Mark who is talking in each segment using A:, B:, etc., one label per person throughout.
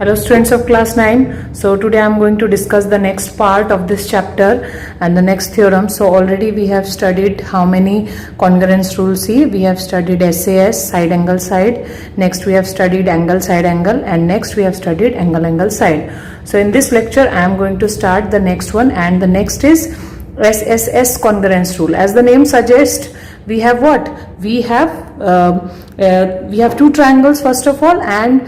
A: Hello students of class 9. So today I am going to discuss the next part of this chapter and the next theorem. So already we have studied how many congruence rules. See, we have studied SAS, side angle side. Next we have studied angle side angle, and next we have studied angle angle side. So in this lecture I am going to start the next one, and the next is SSS congruence rule. As the name suggests, we have what? We have two triangles first of all, and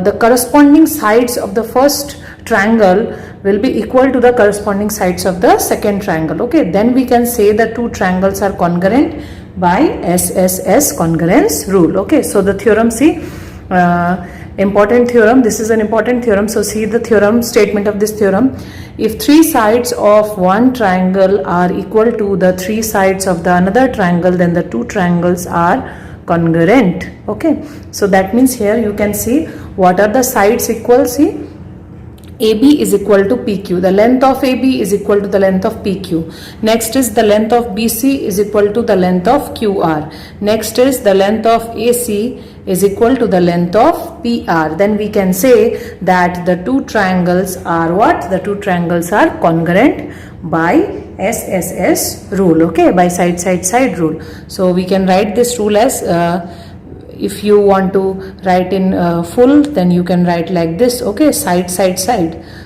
A: the corresponding sides of the first triangle will be equal to the corresponding sides of the second triangle. Okay, then we can say the two triangles are congruent by SSS congruence rule. Okay, so the theorem, see, important theorem. This is an important theorem. So see the theorem statement of this theorem. If three sides of one triangle are equal to the three sides of the another triangle, then the two triangles are congruent. Okay, so that means here you can see what are the sides equal. See, AB is equal to PQ. The length of AB is equal to the length of PQ. Next is the length of BC is equal to the length of QR. Next is the length of AC is equal to the length of PR. Then we can say that the two triangles are what? The two triangles are congruent by SSS rule. Okay, by side rule. So we can write this rule as if you want to write in full, then you can write like this. Okay, side.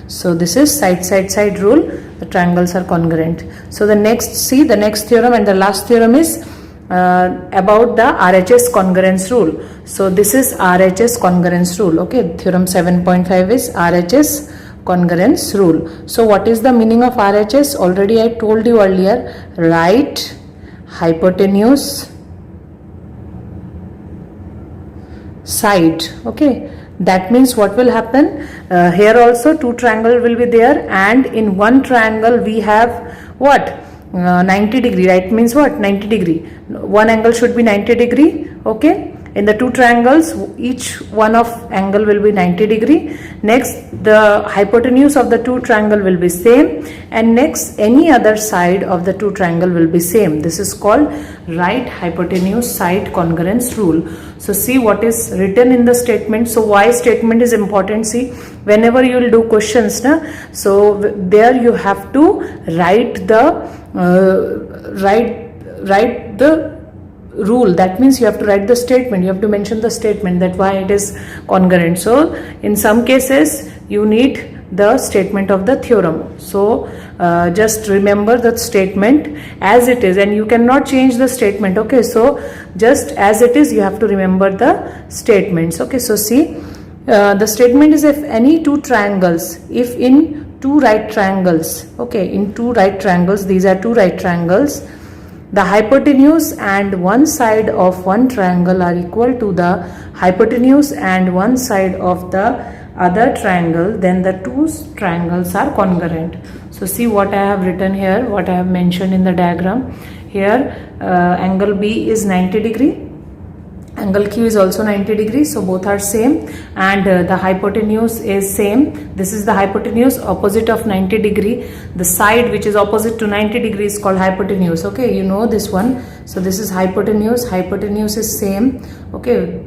A: So this is side rule. The triangles are congruent. So the next, see, the next theorem and the last theorem is about the RHS congruence rule. So this is RHS congruence rule. Okay, theorem 7.5 is RHS congruence rule. So what is the meaning of RHS? Already I told you earlier. Right hypotenuse side. Okay, that means what will happen here also two triangle will be there, and in one triangle we have what? 90 degree, right? Means what? 90 degree. One angle should be 90 degree. Okay, in the two triangles each one of angle will be 90 degree. Next, the hypotenuse of the two triangle will be same, and next any other side of the two triangle will be same. This is called right hypotenuse side congruence rule. So see what is written in the statement. So why statement is important? See, whenever you will do questions, so there you have to write the write the rule. That means you have to write the statement, you have to mention the statement, that why it is congruent. So in some cases you need the statement of the theorem. So just remember the statement as it is, and you cannot change the statement. Okay, so just as it is you have to remember the statements. Okay, so see, the statement is if any two triangles, if in two right triangles, okay, in two right triangles, these are two right triangles, the hypotenuse and one side of one triangle are equal to the hypotenuse and one side of the other triangle, then the two triangles are congruent. So see what I have written here, what I have mentioned in the diagram. Here angle B is 90 degree, angle Q is also 90 degrees, so both are same, and the hypotenuse is same. This is the hypotenuse opposite of 90 degree. The side which is opposite to 90 degrees is called hypotenuse. Okay, you know this one. So this is hypotenuse is same. Okay,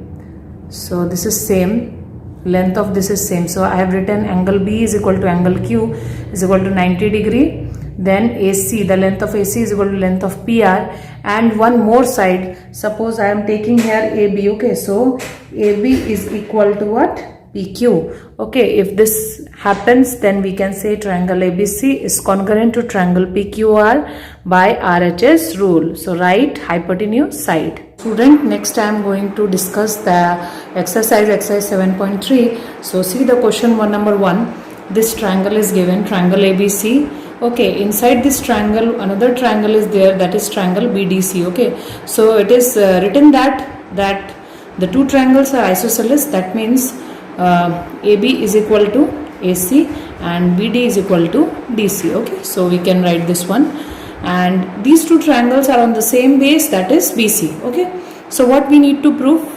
A: so this is same, length of this is same. So I have written angle B is equal to angle Q is equal to 90 degree. Then AC, the length of AC is equal to length of PR, and one more side, suppose I am taking here AB. Okay, so AB is equal to what? PQ. Okay, if this happens, then we can say triangle ABC is congruent to triangle PQR by RHS rule. So right hypotenuse side. Student, next I am going to discuss the exercise 7.3. So see the question number 1. This triangle is given, triangle ABC. Okay, inside this triangle another triangle is there, that is triangle BDC. Okay, so it is written that the two triangles are isosceles. That means AB is equal to AC and BD is equal to DC. Okay, so we can write this one, and these two triangles are on the same base, that is BC. Okay, so what we need to prove?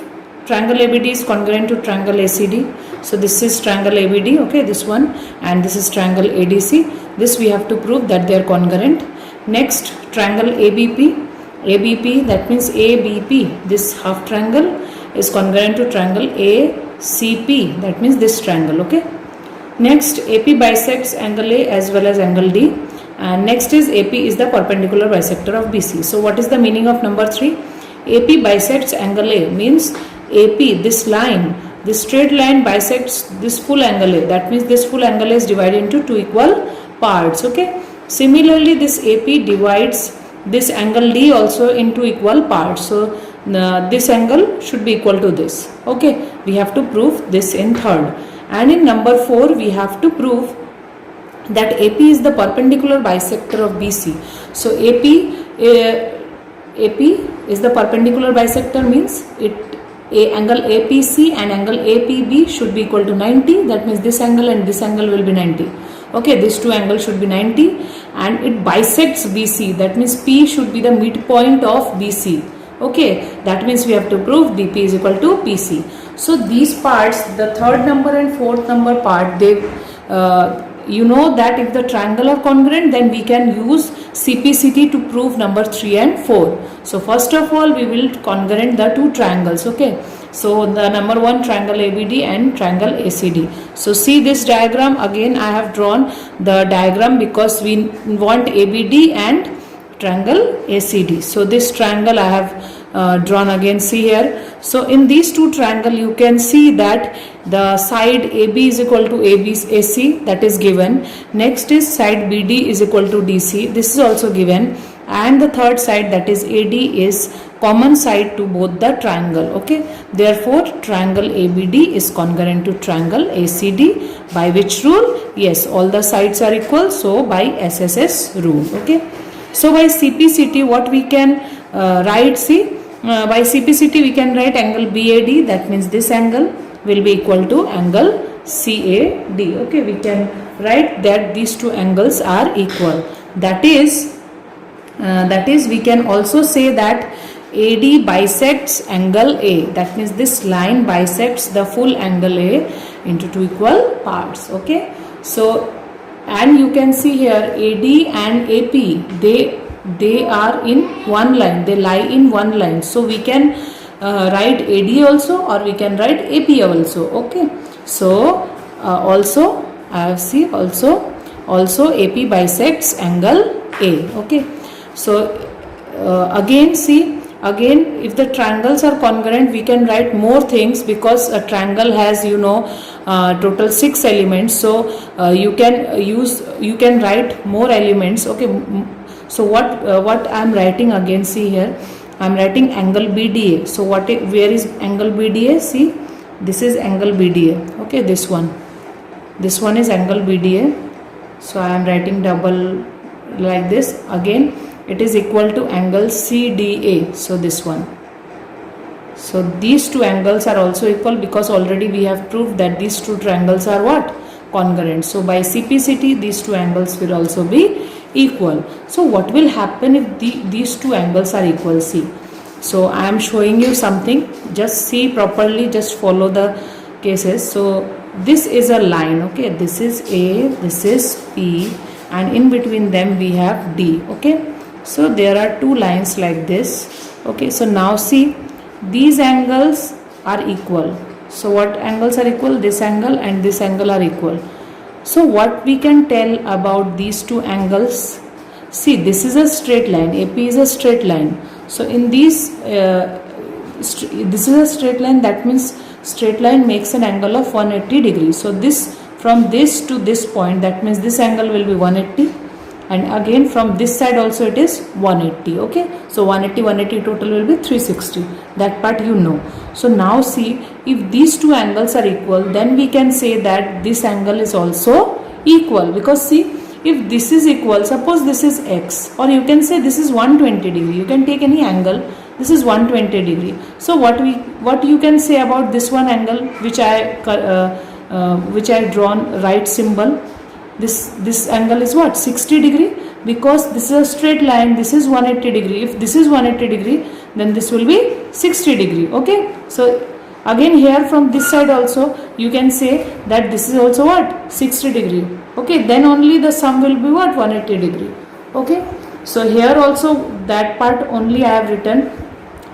A: Triangle ABD is congruent to triangle ACD. So this is triangle ABD, okay, this one, and this is triangle ADC. This we have to prove that they are congruent. Next, triangle ABP, that means ABP, this half triangle is congruent to triangle CP, that means this triangle. Okay. Next, AP bisects angle A as well as angle D. And next is AP is the perpendicular bisector of BC. So what is the meaning of number 3? AP bisects angle A means AP, this line, this straight line bisects this full angle A. That means this full angle A is divided into 2 equal parts. Okay. Similarly, this AP divides this angle D also into equal parts. So this angle should be equal to this. Okay. We have to prove this in third. And in number 4, we have to prove that AP is the perpendicular bisector of BC. So AP is the perpendicular bisector means angle APC and angle APB should be equal to 90. That means this angle and this angle will be 90. Okay, these two angles should be 90, and it bisects BC. That means P should be the midpoint of BC. Okay, that means we have to prove DP is equal to PC. So these parts, the third number and fourth number part, they you know that if the triangle are congruent, then we can use CPCT to prove number 3 and 4. So first of all, we will congruent the two triangles. Okay, so the number 1 triangle ABD and triangle ACD. So see this diagram, again I have drawn the diagram because we want ABD and triangle ACD. So this triangle I have drawn again, see here. So in these two triangle you can see that the side AB is equal to AC, that is given. Next is side BD is equal to DC, this is also given. And the third side, that is AD, is common side to both the triangle. Okay, therefore triangle ABD is congruent to triangle ACD. By which rule? Yes, all the sides are equal, so by SSS rule. Okay, so by CPCT what we can write, see, by CPCT we can write angle BAD, that means this angle will be equal to angle CAD. Okay, we can write that these two angles are equal. That is we can also say that AD bisects angle A, that means this line bisects the full angle A into two equal parts. Okay, so and you can see here AD and AP, they are in one line, they lie in one line. So we can write AD also, or we can write AP also. Okay, so also I have see also AP bisects angle A. Okay, so again see, again if the triangles are congruent we can write more things, because a triangle has, you know, total 6 elements. So you can write more elements. Okay, so what I am writing again, see here I am writing angle BDA. So where is angle BDA? See, this is angle BDA. Okay, this one is angle BDA. So I am writing double like this. Again it is equal to angle CDA. So this one. So these two angles are also equal, because already we have proved that these two triangles are what? Congruent. So by CPCT these two angles will also be equal. So what will happen if these two angles are equal? See, so I am showing you something, just see properly, just follow the cases. So this is a line. Okay, this is A, this is P, and in between them we have D. Okay, so there are two lines like this. Okay, so now see, these angles are equal. So what angles are equal? This angle and this angle are equal. So what we can tell about these two angles? See, this is a straight line, AP is a straight line. So in these this is a straight line, that means straight line makes an angle of 180 degrees. So this, from this to this point, that means this angle will be 180, and again from this side also it is 180. Okay, so 180 total will be 360. That part you know. So now see, if these two angles are equal, then we can say that this angle is also equal, because see, if this is equal, suppose this is x, or you can say this is 120 degree, you can take any angle, this is 120 degree. So what you can say about this one angle which I drawn right symbol, this angle is what? 60 degree, because this is a straight line, this is 180 degree. If this is 180 degree, then this will be 60 degree. Okay, so again here from this side also you can say that this is also what? 60 degree. Okay, then only the sum will be what? 180 degree. Okay, so here also that part only I have written.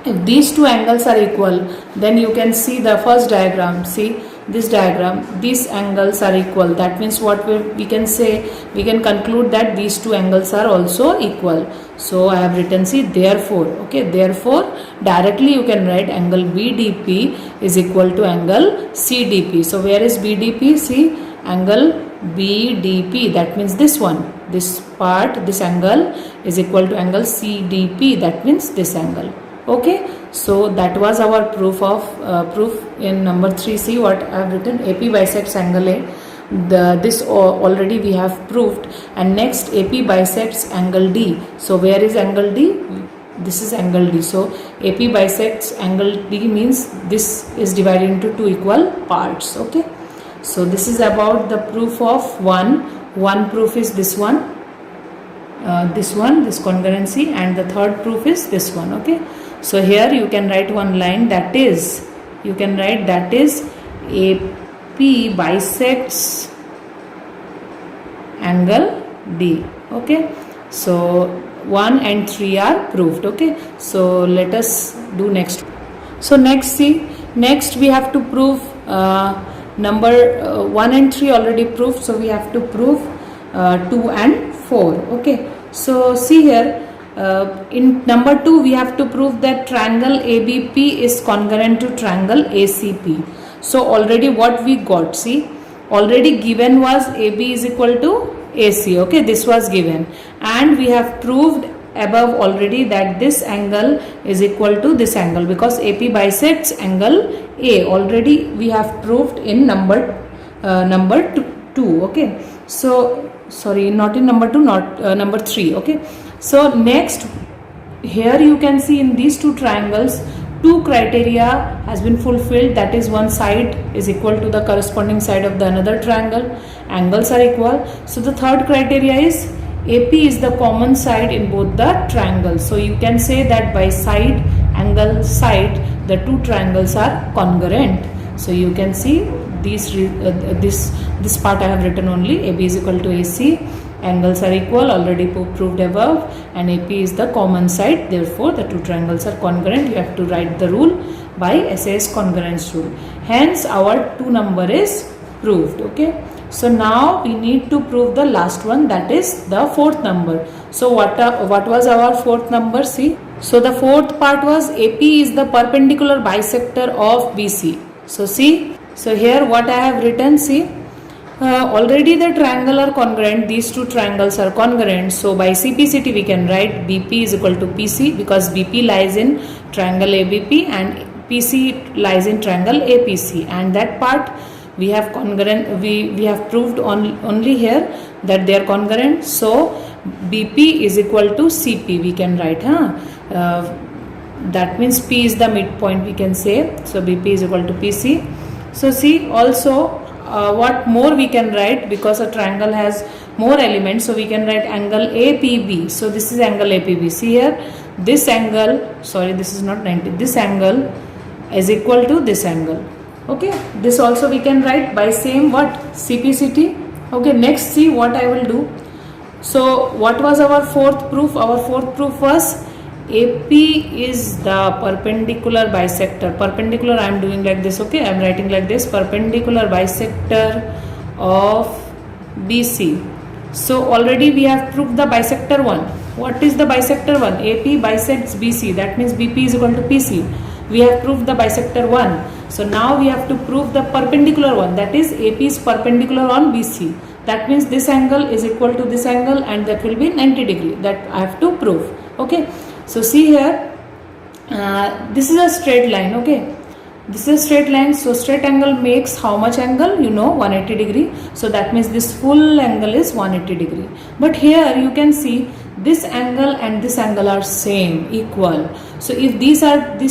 A: if these two angles are equal, then you can see the first diagram. See this diagram, these angles are equal. That means what we can say, we can conclude that these two angles are also equal. So I have written, see, therefore, okay, therefore directly you can write angle BDP is equal to angle CDP. So where is BDP? See, angle BDP, that means this one, this part, this angle is equal to angle CDP, that means this angle. Okay, so that was our proof in number 3. See what I have written, AP bisects angle A. This already we have proved, and next AP bisects angle D. So where is angle D? This is angle D. So AP bisects angle D means this is divided into two equal parts. Okay, so this is about the proof of one proof is this one, this congruency, and the third proof is this one. Okay, so here you can write one line, that is, you can write that is AP bisects angle D. Okay, so 1 and 3 are proved. Okay, so let us do next. So next, see, next we have to prove number 1 and 3 already proved, so we have to prove 2 and 4. Okay, so see here, in number 2 we have to prove that triangle ABP is congruent to triangle ACP. So already what we got, see, already given was AB is equal to AC. Okay, this was given, and we have proved above already that this angle is equal to this angle because AP bisects angle A. Already we have proved in number 2. Okay, so sorry, not in number 2, not number 3. Okay, so next here you can see in these two triangles, two criteria has been fulfilled, that is one side is equal to the corresponding side of the another triangle, angles are equal. So the third criteria is AP is the common side in both the triangles. So you can say that by side, angle, side, the two triangles are congruent. So you can see this part I have written only, AB is equal to AC, angles are equal, already proved above, and AP is the common side, therefore the two triangles are congruent. You have to write the rule by SAS congruence rule. Hence our 2 number is proved. Okay, so now we need to prove the last one, that is the 4th number. So what was our 4th number? See, so the 4th part was AP is the perpendicular bisector of BC. So see, so here what I have written, see, already the triangle are congruent, these two triangles are congruent. So by CPCT we can write BP is equal to PC because BP lies in triangle ABP and PC lies in triangle APC, and that part we have congruent, we have proved only here that they are congruent. So BP is equal to CP we can write, that means P is the midpoint we can say. So BP is equal to PC. So see, also what more we can write, because a triangle has more elements, so we can write angle APB. So this is angle APB. See here, this angle, sorry, this is not 90, this angle is equal to this angle. Okay, this also we can write by same what, CPCT. Okay, next see what I will do. So what was our 4th proof? Our 4th proof was AP is the perpendicular bisector. Perpendicular I am doing like this. Okay, I am writing like this, perpendicular bisector of BC. So already we have proved the bisector 1. What is the bisector 1? AP bisects BC, that means BP is equal to PC. We have proved the bisector 1. So now we have to prove the perpendicular one, that is AP is perpendicular on BC. That means this angle is equal to this angle and that will be 90 degree. That I have to prove. Okay, so see here, this is a straight line. Okay, this is a straight line. So straight angle makes how much angle? You know, 180 degree. So that means this full angle is 180 degree. But here you can see this angle and this angle are same, equal. So if these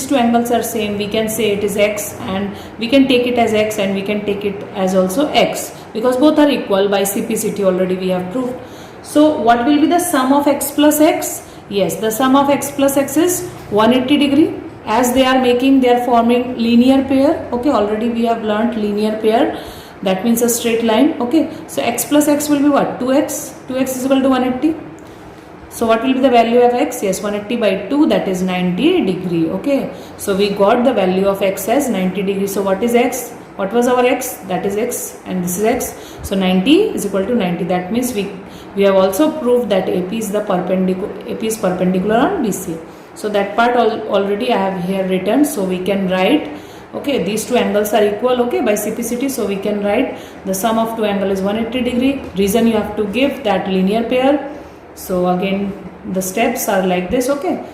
A: two angles are same, we can say it is x, and we can take it as x and we can take it as also x, because both are equal. By CPCT already we have proved. So what will be the sum of x plus x? Yes, the sum of x plus x is 180 degree. As they are forming linear pair. Okay, already we have learnt linear pair, that means a straight line. Okay, so x plus x will be what? 2x. 2x is equal to 180. So what will be the value of x? Yes, 180 by 2, that is 90 degree. Okay, so we got the value of x as 90 degree. So what is x? What was our x? That is x, and this is x. So 90 is equal to 90. That means we have also proved that AP is perpendicular on BC. So that part already I have here written. So we can write, okay, these two angles are equal, okay, by CPCT. So we can write the sum of two angles is 180 degree. Reason, you have to give that linear pair. So again the steps are like this, okay.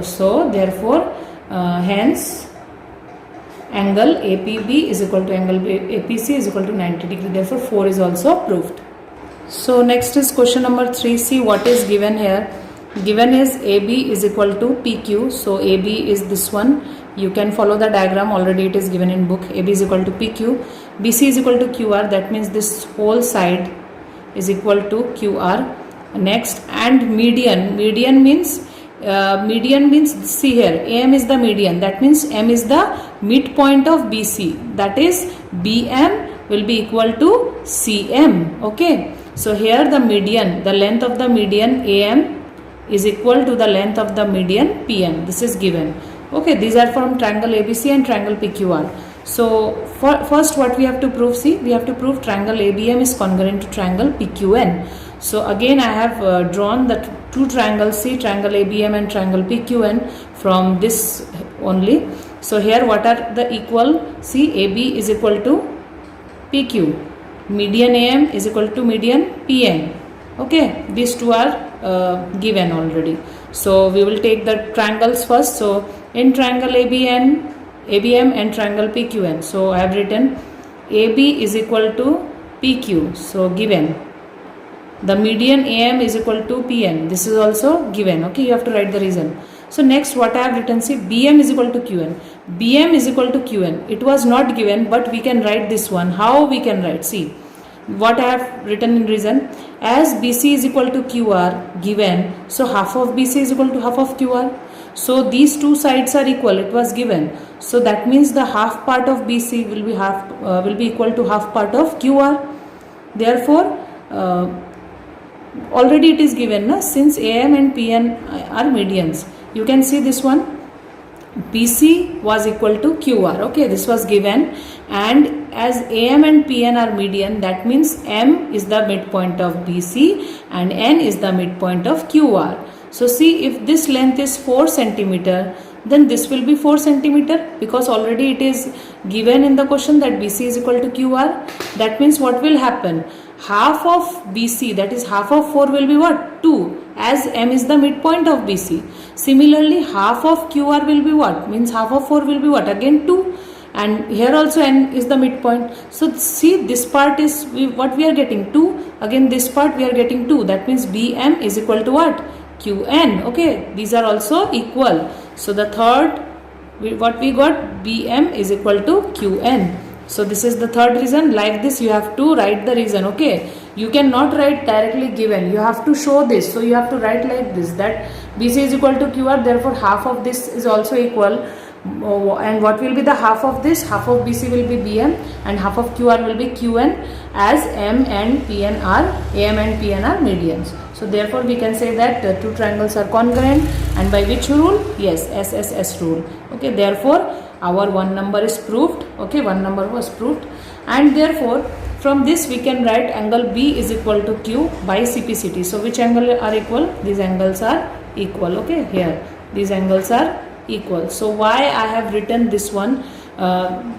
A: So therefore hence angle APB is equal to angle APC is equal to 90 degree. Therefore 4 is also proved. So next is question number 3. See what is given here. Given is AB is equal to PQ. So AB is this one. You can follow the diagram, already it is given in book. AB is equal to PQ. BC is equal to QR. That means this whole side is equal to QR. Next, and median. Median means see here, AM is the median. That means M is the midpoint of BC. That is BM will be equal to CM. Okay. So here the median, the length of the median AM is equal to the length of the median PM. This is given. Okay. These are from triangle ABC and triangle PQR. So first what we have to prove? See, we have to prove triangle ABM is congruent to triangle PQN. So again I have drawn the two triangles, see, triangle ABM and triangle PQN from this only. So here what are the equal? See, AB is equal to PQ, median AM is equal to median PN. Okay, these two are given already. So we will take the triangles first. So in triangle ABM and triangle PQN, so I have written AB is equal to PQ, so given. The median AM is equal to PN. This is also given. Okay, you have to write the reason. So next what I have written, see, BM is equal to QN. BM is equal to QN. It was not given, but we can write this one. How we can write? See, what I have written in reason. As BC is equal to QR given, so half of BC is equal to half of QR. So these two sides are equal. It was given. So that means the half part of BC will be equal to half part of QR. Therefore, already it is given, na? Since AM and PN are medians. You can see this one. BC was equal to QR. Okay, this was given. And as AM and PN are median, that means M is the midpoint of BC and N is the midpoint of QR. So see, if this length is 4 centimeter, then this will be 4 centimeter, because already it is given in the question that BC is equal to QR. That means what will happen? Half of BC, that is half of 4, will be what? 2, as M is the midpoint of BC. Similarly, half of QR will be what? Means half of 4 will be what? Again 2. And here also N is the midpoint. So see, this part is what we are getting? 2. Again this part we are getting 2. That means BM is equal to what? QN. Okay, these are also equal. So the third, what we got? BM is equal to QN. So this is the third reason. Like this you have to write the reason. Okay, you cannot write directly given, you have to show this. So you have to write like this, that BC is equal to QR, therefore half of this is also equal. And what will be the half of this? Half of BC will be BM and half of QR will be QN, as AM and PN are medians. So therefore we can say that the two triangles are congruent, and by which rule? Yes, SSS rule. Okay, therefore our one number is proved. Okay, one number was proved, and therefore from this we can write angle B is equal to Q by CPCT. So which angle are equal? These angles are equal. Okay, here these angles are equal. So why I have written this one?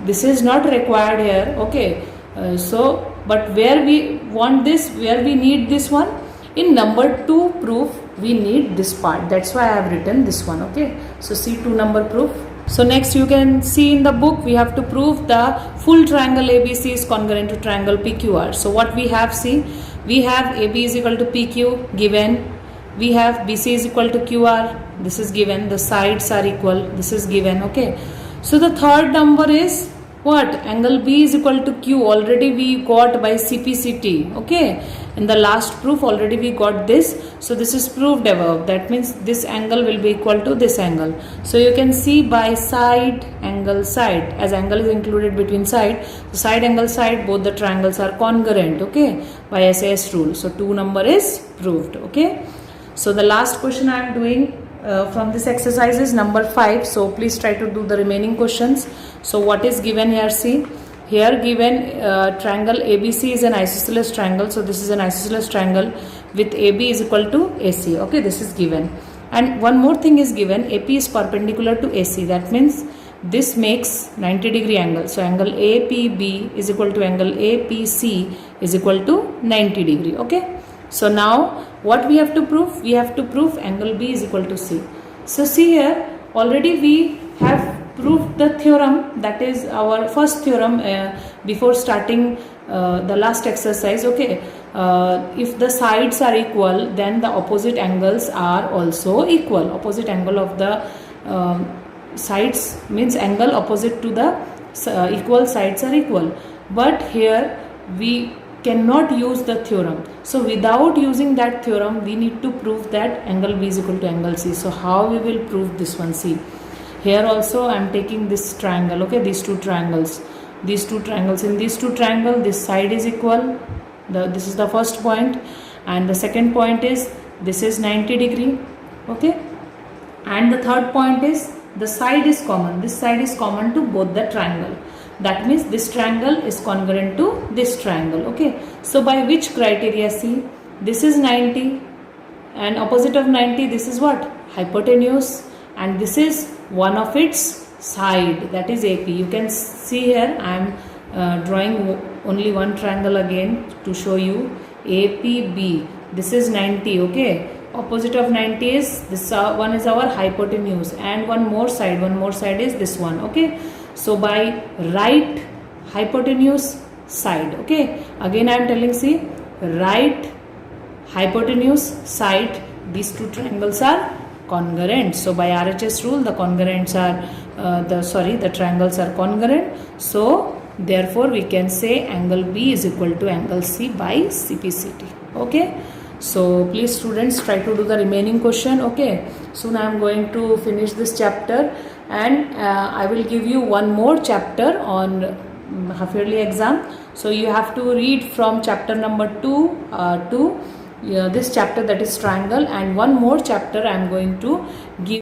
A: This is not required here. Okay, but where we want this, where we need this one, in number 2 proof we need this part. That's why I have written this one. Okay, so see 2 number proof. So next you can see in the book we have to prove the full triangle ABC is congruent to triangle PQR. So what we have, see, we have AB is equal to PQ given, we have BC is equal to QR, this is given, the sides are equal, this is given. Okay, so the third number is what? Angle B is equal to Q, already we got by CPCT. Okay, in the last proof already we got this. So this is proved above. That means this angle will be equal to this angle. So you can see by side, angle, side, as angle is included between side, so side, angle, side, both the triangles are congruent. Okay, by SAS rule. So 2 number is proved. Okay, So the last question I am doing from this exercise is number 5. So please try to do the remaining questions. So what is given here? See, here given triangle ABC is an isosceles triangle. So this is an isosceles triangle with AB is equal to AC. Okay, this is given. And one more thing is given, AP is perpendicular to AC. That means this makes 90-degree angle. So angle APB is equal to angle APC is equal to 90 degree. Okay. So now what we have to prove? We have to prove angle B is equal to C. So see here, already we have proved the theorem, that is our first theorem before starting the last exercise. Okay, if the sides are equal, then the opposite angles are also equal. Opposite angle of the sides means angle opposite to the equal sides are equal. But here we cannot use the theorem. So without using that theorem, we need to prove that angle B is equal to angle C. So how we will prove this one? See, here also I am taking this triangle. Okay, these two triangles. These two triangles. In these two triangles, this side is equal. This is the first point, and the second point is this is 90 degree. Okay, and the third point is the side is common. This side is common to both the triangle. That means this triangle is congruent to this triangle. Okay, so by which criteria? See, this is 90 and opposite of 90, this is what? Hypotenuse, and this is one of its side, that is AP. You can see here I am drawing only one triangle again to show you. APB, this is 90. Okay, opposite of 90 is this one is our hypotenuse, and one more side is this one. Okay, so by right hypotenuse side. Okay, again I am telling, see, right hypotenuse side, these two triangles are congruent. So by RHS rule, the congruents are the triangles are congruent. So therefore we can say angle B is equal to angle C by CPCT. Okay, so please students try to do the remaining question. Okay, soon I am going to finish this chapter, and I will give you one more chapter on half yearly exam. So you have to read from chapter number 2 to this chapter, that is triangle, and one more chapter I am going to give